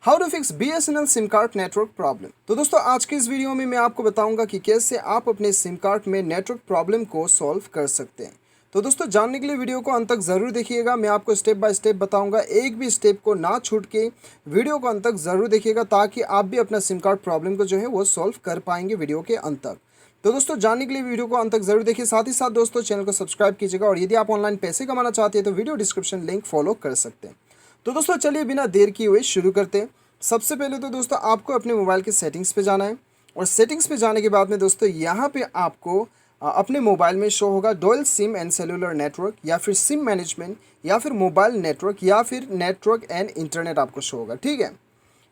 How to fix BSNL SIM card network problem. तो दोस्तों आज की इस वीडियो में मैं आपको बताऊंगा कि कैसे आप अपने सिम कार्ड में नेटवर्क प्रॉब्लम को सॉल्व कर सकते हैं। तो दोस्तों जानने के लिए वीडियो को अंत तक ज़रूर देखिएगा। मैं आपको स्टेप बाय स्टेप बताऊंगा, एक भी स्टेप को ना छूट के वीडियो को अंत तक ज़रूर देखिएगा ताकि आप भी अपना सिम कार्ड प्रॉब्लम को जो है वो सॉल्व कर पाएंगे वीडियो के अंत तक। तो दोस्तों जानने के लिए वीडियो को अंत तक जरूर देखिए, साथ ही साथ दोस्तों चैनल को सब्सक्राइब कीजिएगा और यदि आप ऑनलाइन पैसे कमाना चाहते हैं तो वीडियो डिस्क्रिप्शन लिंक फॉलो कर सकते हैं। तो दोस्तों चलिए बिना देर किए हुए शुरू करते हैं। सबसे पहले तो दोस्तों आपको अपने मोबाइल के सेटिंग्स पे जाना है और सेटिंग्स पे जाने के बाद में दोस्तों यहाँ पे आपको अपने मोबाइल में शो होगा dual SIM and cellular network या फिर सिम मैनेजमेंट या फिर मोबाइल नेटवर्क या फिर नेटवर्क एंड इंटरनेट आपको शो होगा। ठीक है,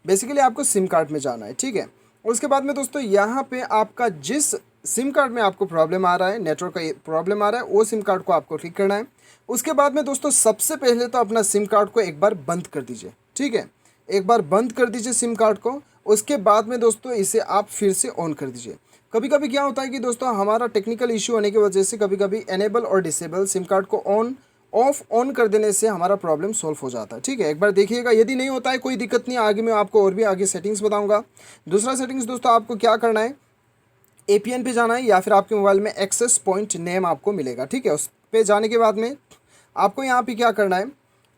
बेसिकली आपको सिम कार्ड में जाना है। ठीक है, उसके बाद में दोस्तों यहाँ पे आपका जिस सिम कार्ड में आपको प्रॉब्लम आ रहा है, नेटवर्क का प्रॉब्लम आ रहा है, वो सिम कार्ड को आपको ठीक करना है। उसके बाद में दोस्तों सबसे पहले तो अपना सिम कार्ड को एक बार बंद कर दीजिए। ठीक है, एक बार बंद कर दीजिए सिम कार्ड को। उसके बाद में दोस्तों इसे आप फिर से ऑन कर दीजिए। कभी कभी क्या होता है कि दोस्तों हमारा टेक्निकल इशू होने की वजह से कभी कभी एनेबल और डिसेबल सिम कार्ड को ऑन कर देने से हमारा प्रॉब्लम सॉल्व हो जाता है। ठीक है, एक बार देखिएगा, यदि नहीं होता है कोई दिक्कत नहीं, आगे मैं आपको और भी आगे सेटिंग्स बताऊंगा। दूसरा सेटिंग्स दोस्तों आपको क्या करना है, APN पे जाना है या फिर आपके मोबाइल में एक्सेस पॉइंट नेम आपको मिलेगा। ठीक है, उस पे जाने के बाद में आपको यहाँ पे क्या करना है,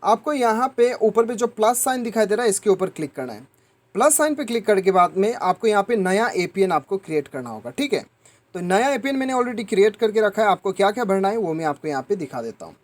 आपको यहाँ पे ऊपर पे जो प्लस साइन दिखाई दे रहा है इसके ऊपर क्लिक करना है। प्लस साइन पे क्लिक करने के बाद में आपको यहाँ पे नया APN आपको क्रिएट करना होगा। ठीक है, तो नया APN मैंने ऑलरेडी क्रिएट करके रखा है। आपको क्या क्या भरना है वो मैं आपको यहाँ पे दिखा देता हूँ।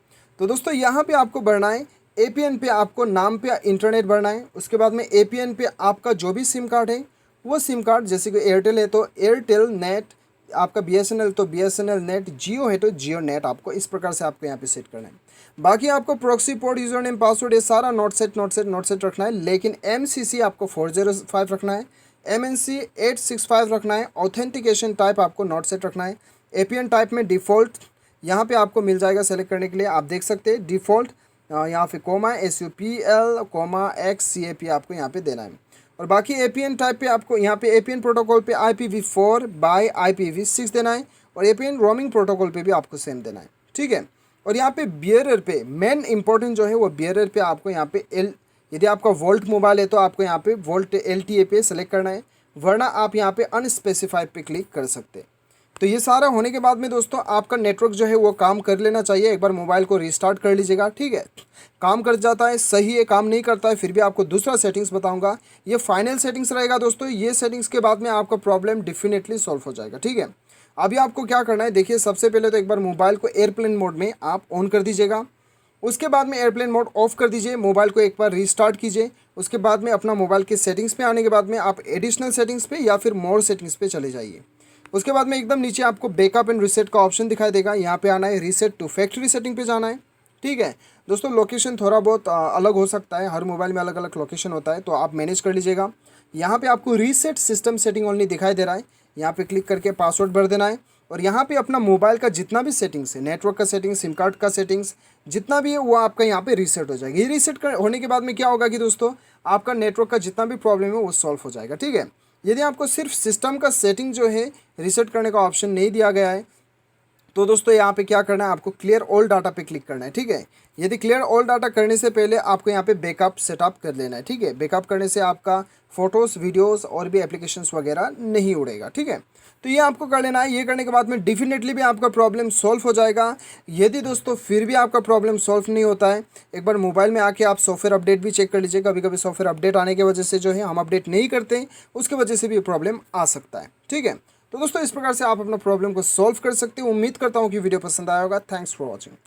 तो दोस्तों यहाँ पे आपको भरना है APN पे आपको नाम पे इंटरनेट भरना है। उसके बाद में APN पे आपका जो भी सिम कार्ड है वो सिम कार्ड, जैसे कि एयरटेल है तो एयरटेल नेट, आपका BSNL तो BSNL नेट, जियो है तो जियो नेट, आपको इस प्रकार से आपको यहाँ पे सेट करना है। बाकी आपको proxy port, user name, password ये सारा नॉट सेट रखना है, लेकिन MCC आपको 405 रखना है, MNC 865 रखना है। ऑथेंटिकेशन टाइप आपको नॉट सेट रखना है। APN टाइप में डिफ़ॉल्ट यहाँ पे आपको मिल जाएगा सेलेक्ट करने के लिए, आप देख सकते हैं डिफ़ॉल्ट यहाँ पे कोमा SUPL कोमा XCAP आपको यहाँ पे देना है। और बाकी APN टाइप पे आपको यहाँ पे APN प्रोटोकॉल पे IPv4 बाय IPv6 देना है और APN रोमिंग प्रोटोकॉल पे भी आपको सेम देना है। ठीक है, और यहाँ पे बियरर पे मेन इंपॉर्टेंट जो है वो बियरर पे आपको यहाँ पे यदि आपका वोल्ट मोबाइल है तो आपको यहाँ पे वोल्ट LTA पे सेलेक्ट करना है, वरना आप यहाँ पे अनस्पेसिफाइड पे क्लिक कर सकते हैं। तो ये सारा होने के बाद में दोस्तों आपका नेटवर्क जो है वो काम कर लेना चाहिए। एक बार मोबाइल को रिस्टार्ट कर लीजिएगा। ठीक है, काम कर जाता है सही है, काम नहीं करता है फिर भी आपको दूसरा सेटिंग्स बताऊंगा। ये फाइनल सेटिंग्स रहेगा दोस्तों, ये सेटिंग्स के बाद में आपका प्रॉब्लम डेफिनेटली सॉल्व हो जाएगा। ठीक है, अभी आपको क्या करना है, देखिए सबसे पहले तो एक बार मोबाइल को एयरप्लेन मोड में आप ऑन कर दीजिएगा। उसके बाद में एयरप्लेन मोड ऑफ कर दीजिए, मोबाइल को एक बार रीस्टार्ट कीजिए। उसके बाद में अपना मोबाइल के सेटिंग्स पे आने के बाद में आप एडिशनल सेटिंग्स पे या फिर मोर सेटिंग्स पे चले जाइए। उसके बाद में एकदम नीचे आपको बैकअप एंड रीसेट का ऑप्शन दिखाई देगा, यहाँ पे आना है, रीसेट टू फैक्ट्री सेटिंग पे जाना है। ठीक है दोस्तों, लोकेशन थोड़ा बहुत अलग हो सकता है, हर मोबाइल में अलग अलग लोकेशन होता है, तो आप मैनेज कर लीजिएगा। यहाँ पे आपको रीसेट सिस्टम सेटिंग ओनली दिखाई दे रहा है, यहाँ पे क्लिक करके पासवर्ड भर देना है और यहाँ पे अपना मोबाइल का जितना भी सेटिंग्स है, नेटवर्क का सेटिंग्स, सिम कार्ड का सेटिंग्स जितना भी है वो आपका यहाँ पे रीसेट हो जाएगा। ये रीसेट होने के बाद में क्या होगा कि दोस्तों आपका नेटवर्क का जितना भी प्रॉब्लम है वो सॉल्व हो जाएगा। ठीक है, यदि आपको सिर्फ सिस्टम का सेटिंग जो है रीसेट करने का ऑप्शन नहीं दिया गया है तो दोस्तों यहाँ पे क्या करना है, आपको क्लियर ऑल डाटा पे क्लिक करना है। ठीक है, यदि क्लियर ऑल डाटा करने से पहले आपको यहाँ पे बैकअप सेटअप कर लेना है। ठीक है, बैकअप करने से आपका फ़ोटोज़, वीडियोस और भी एप्लीकेशंस वगैरह नहीं उड़ेगा। ठीक है, तो ये आपको कर लेना है। ये करने के बाद में डेफिनेटली भी आपका प्रॉब्लम सॉल्व हो जाएगा। यदि दोस्तों फिर भी आपका प्रॉब्लम सॉल्व नहीं होता है, एक बार मोबाइल में आके आप सॉफ्टवेयर अपडेट भी चेक कर लीजिए। कभी कभी सॉफ्टवेयर अपडेट आने की वजह से जो है हम अपडेट नहीं करते, उसकी वजह से भी प्रॉब्लम आ सकता है। ठीक है, तो दोस्तों इस प्रकार से आप अपना प्रॉब्लम को सॉल्व कर सकते हो। उम्मीद करता हूँ कि वीडियो पसंद आया होगा। Thanks for watching.